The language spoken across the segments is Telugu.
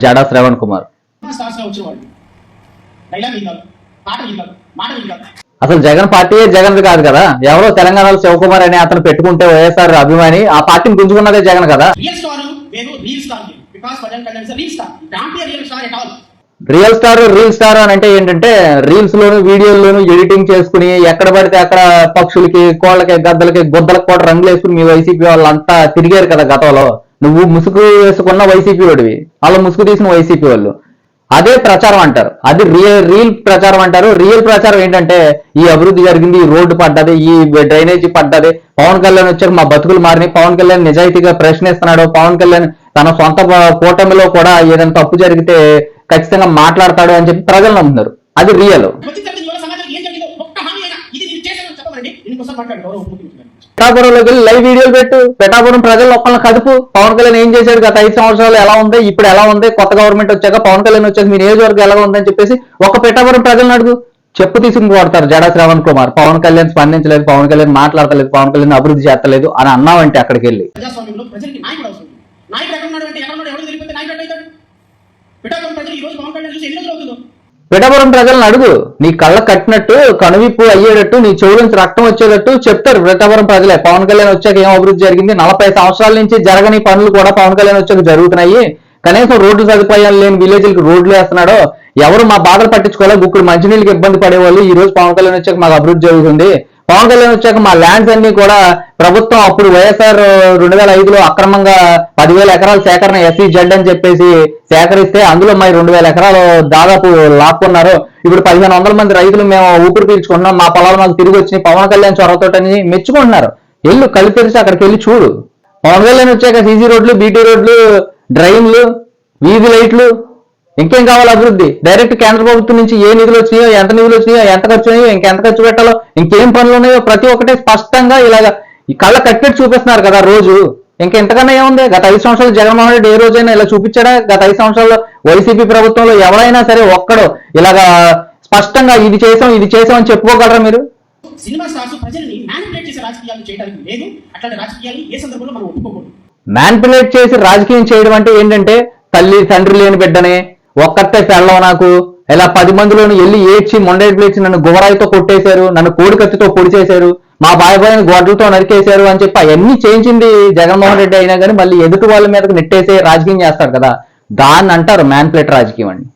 జాడా శ్రవణ్ కుమార్. అసలు జగన్ పార్టీ జగన్ కాదు కదా, ఎవరో తెలంగాణలో శివకుమార్ అని అతను పెట్టుకుంటే వైఎస్ఆర్ అభిమాని, ఆ పార్టీని గుంజుకున్నదే జగన్ కదా. రియల్ స్టార్ రీల్ స్టార్ అని అంటే ఏంటంటే రీల్స్ లోను వీడియోల్లోను ఎడిటింగ్ చేసుకుని ఎక్కడ పడితే అక్కడ పక్షులకి కోళ్ళకి గద్దలకి గుద్దలకు కూడా రంగులు వేసుకుని మీ వైసీపీ వాళ్ళంతా తిరిగారు కదా గతంలో. నువ్వు ముసుగు వేసుకున్న వైసీపీ వాడివి, అలా ముసుగు తీసిన వైసీపీ వాళ్ళు. అదే ప్రచారం అంటారు, అది రీల్ ప్రచారం అంటారు. రియల్ ప్రచారం ఏంటంటే ఈ అభివృద్ధి జరిగింది, ఈ రోడ్డు పడ్డది, ఈ డ్రైనేజీ పడ్డది, పవన్ కళ్యాణ్ వచ్చాక మా బతుకులు మారినాయి, పవన్ కళ్యాణ్ నిజాయితీగా ప్రశ్నిస్తున్నాడు, పవన్ కళ్యాణ్ తన సొంత కూటమిలో కూడా ఏదైనా తప్పు జరిగితే ఖచ్చితంగా మాట్లాడతాడు అని చెప్పి ప్రజలు నమ్ముతున్నారు. అది రియల్. పిఠాపురంలోకి వెళ్ళి లైవ్ వీడియోలు పెట్టు, పిఠాపురం ప్రజలు ఒక్కళ్ళని కదుపు. పవన్ కళ్యాణ్ ఏం చేశాడు, గత 5 సంవత్సరాలు ఎలా ఉంది, ఇప్పుడు ఎలా ఉంది, కొత్త గవర్నమెంట్ వచ్చాక పవన్ కళ్యాణ్ వచ్చాక మీ నియోజకవర్గం ఎలా ఉందని చెప్పేసి ఒక పిఠాపురం ప్రజలను అడుగు. చెప్పు తీసుకుని కొడతారు జాడా శ్రవణ్ కుమార్. పవన్ కళ్యాణ్ స్పందించలేదు, పవన్ కళ్యాణ్ మాట్లాడతలేదు, పవన్ కళ్యాణ్ అభివృద్ధి చేస్తలేదు అని అన్నావంటే అక్కడికి వెళ్ళి పిఠాపురం ప్రజలను అడుగు. నీ కళ్ళ కట్టినట్టు, కనువిప్పు అయ్యేటట్టు, నీ చెవుల నుంచి రక్తం వచ్చేటట్టు చెప్తారు పిఠాపురం ప్రజలే. పవన్ కళ్యాణ్ వచ్చాక ఏం అభివృద్ధి జరిగింది, 40 సంవత్సరాల నుంచి జరగని పనులు కూడా పవన్ కళ్యాణ్ వచ్చాక జరుగుతున్నాయి, కనీసం రోడ్డు సదుపాయాలు లేని విలేజ్లకు రోడ్లు వేస్తున్నాడు, ఎవరు మా బాధలు పట్టించుకోవాలి, గుక్కుడు మంచినీళ్ళకి ఇబ్బంది పడేవాళ్ళు, ఈ రోజు పవన్ కళ్యాణ్ వచ్చాక మాకు అభివృద్ధి జరుగుతుంది, పవన్ కళ్యాణ్ వచ్చాక మా ల్యాండ్స్ అన్ని కూడా ప్రభుత్వం అప్పుడు వైఎస్ఆర్ 2005లో అక్రమంగా 10,000 ఎకరాల సేకరణ SEZ అని చెప్పేసి సేకరిస్తే అందులో మరి 2,000 ఎకరాలు దాదాపు లాక్కున్నారు. ఇప్పుడు 1,500 మంది రైతులు మేము ఊపిరి పీల్చుకుంటున్నాం, మా పొలాలు మాకు తిరిగి వచ్చినాయి పవన్ కళ్యాణ్ చొరవతోటని మెచ్చుకుంటున్నారు. వెళ్ళు కళ్ళు తెరిచి అక్కడికి వెళ్ళి చూడు. పవన్ కళ్యాణ్ వచ్చాక CC రోడ్లు, BT రోడ్లు, డ్రైన్లు, వీధి లైట్లు, ఇంకేం కావాలి అభివృద్ధి? డైరెక్ట్ కేంద్ర ప్రభుత్వం నుంచి ఏ నిధులు వచ్చినాయో, ఎంత నిధులు వచ్చినాయో, ఎంత ఖర్చు అయ్యో, ఇంకెంత ఖర్చు పెట్టాలో, ఇంకేం పనులు ఉన్నాయో ప్రతి ఒక్కటి స్పష్టంగా ఇలాగ ఈ కళ్ళ కట్టెట్టు చూపిస్తున్నారు కదా రోజు. ఇంకెంతకన్నా ఏముంది? గత 5 సంవత్సరాలు జగన్మోహన్ రెడ్డి ఏ రోజైనా ఇలా చూపించాడా? గత 5 సంవత్సరాల్లో వైసీపీ ప్రభుత్వంలో ఎవరైనా సరే ఒక్కడు ఇలాగా స్పష్టంగా ఇది చేసాం అని చెప్పుకోగలరా మీరు? మ్యానిపులేట్ చేసి రాజకీయం చేయడం అంటే ఏంటంటే తల్లి తండ్రి లేని బిడ్డనే ఒక్కతే పెళ్ళం నాకు ఇలా 10 మందిలోని వెళ్ళి ఏడ్చి మొండేట్లు ఇచ్చి నన్ను గువరాయితో కొట్టేశారు, నన్ను కోడికత్తితో పొడి చేశారు, మా బాబాయిని గొడ్లతో నరికేశారు అని చెప్పి అవన్నీ చేయించింది జగన్మోహన్ రెడ్డి అయినా కానీ మళ్ళీ ఎదుటి వాళ్ళ మీదకి నెట్టేసే రాజకీయం చేస్తాడు కదా, దాన్ని అంటారు మ్యానిపులేట్ రాజకీయం అండి.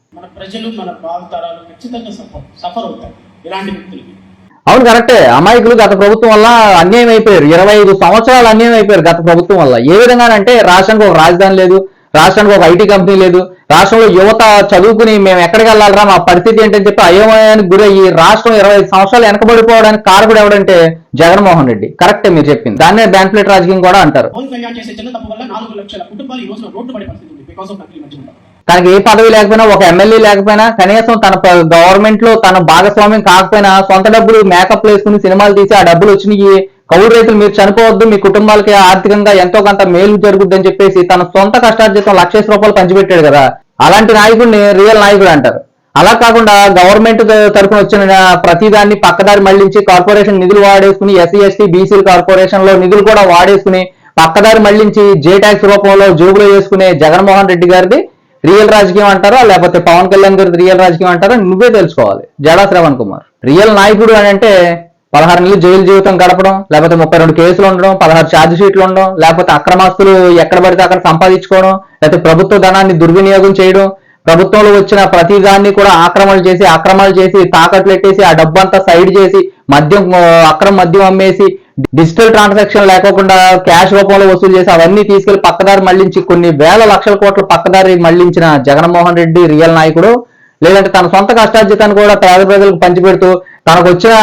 అవును కరెక్టే. అమాయకులు గత ప్రభుత్వం వల్ల అన్యాయం అయిపోయారు, 25 సంవత్సరాలు అన్యాయం అయిపోయారు గత ప్రభుత్వం వల్ల. ఏ విధంగానంటే రాష్ట్రానికి ఒక రాజధాని లేదు, రాష్ట్రానికి ఒక IT కంపెనీ లేదు, రాష్ట్రంలో యువత చదువుకుని మేము ఎక్కడికి వెళ్ళాలరా మా పరిస్థితి ఏంటని చెప్పి అయోమయానికి గురయ్యి రాష్ట్రం 25 సంవత్సరాలు వెనకబడిపోవడానికి కారకుడు ఎవడంటే జగన్మోహన్ రెడ్డి. కరెక్టే మీరు చెప్పింది, దాన్నే మ్యానిపులేట్ రాజకీయం కూడా అంటారు. తనకి ఏ పదవి లేకపోయినా, ఒక ఎమ్మెల్యే లేకపోయినా, కనీసం తన గవర్నమెంట్ లో తన భాగస్వామ్యం కాకపోయినా సొంత డబ్బులు మేకప్ వేసుకుని సినిమాలు తీసి ఆ డబ్బులు వచ్చినాయి కౌలు రైతులు మీరు చనిపోవద్దు, మీ కుటుంబాలకి ఆర్థికంగా ఎంతో కొంత మేలు జరుగుద్ది అని చెప్పేసి తన సొంత కష్టార్జితం ₹1,00,000 పంచిపెట్టాడు కదా, అలాంటి నాయకుడిని రియల్ నాయకుడు అంటారు. అలా కాకుండా గవర్నమెంట్ తరఫున వచ్చిన ప్రతిదాన్ని పక్కదారి మళ్లించి కార్పొరేషన్ నిధులు వాడేసుకుని SC ST BC కార్పొరేషన్ లో నిధులు కూడా వాడేసుకుని పక్కదారి మళ్లించి J-Tax రూపంలో జోబులో వేసుకునే జగన్మోహన్ రెడ్డి గారిది రియల్ రాజకీయం అంటారా లేకపోతే పవన్ కళ్యాణ్ గారిది రియల్ రాజకీయం అంటారా నువ్వే తెలుసుకోవాలి. జాడా శ్రవణ్ కుమార్ రియల్ నాయకుడు అని అంటే 16 నెలలు జైలు జీవితం గడపడం, లేకపోతే 32 కేసులు ఉండడం, 16 ఛార్జ్ షీట్లు ఉండడం, లేకపోతే అక్రమాస్తులు ఎక్కడ పడితే అక్కడ సంపాదించుకోవడం, లేకపోతే ప్రభుత్వ ధనాన్ని దుర్వినియోగం చేయడం, ప్రభుత్వంలో వచ్చిన ప్రతి దాన్ని కూడా అక్రమాలు చేసి తాకట్లు పెట్టేసి ఆ డబ్బు అంతా సైడ్ చేసి అక్రమ మద్యం అమ్మేసి డిజిటల్ ట్రాన్సాక్షన్ లేకోకుండా క్యాష్ రూపంలో వసూలు చేసి అవన్నీ తీసుకెళ్లి పక్కదారి మళ్లించి కొన్ని వేల లక్షల కోట్ల పక్కదారి మళ్లించిన జగన్మోహన్ రెడ్డి రియల్ నాయకుడు. లేదంటే తన సొంత కష్టార్జితాన్ని కూడా పేద ప్రజలకు పంచిపెడుతూ తనకు వచ్చిన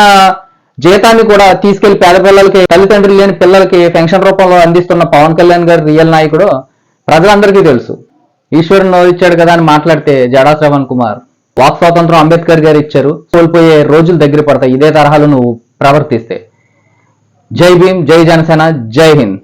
జీతాన్ని కూడా తీసుకెళ్లి పేద పిల్లలకి, తల్లిదండ్రులు లేని పిల్లలకి పెన్షన్ రూపంలో అందిస్తున్న పవన్ కళ్యాణ్ గారు రియల్ నాయకుడు ప్రజలందరికీ తెలుసు. ఈశ్వరుని ఇచ్చాడు కదా అని మాట్లాడితే జాడా శ్రవణ్ కుమార్ వాక్ స్వాతంత్రం అంబేద్కర్ గారు ఇచ్చారు, కోల్పోయే రోజులు దగ్గర పడతాయి ఇదే తరహాలో నువ్వు ప్రవర్తిస్తే. జై భీమ్, జై జనసేన, జై హింద్.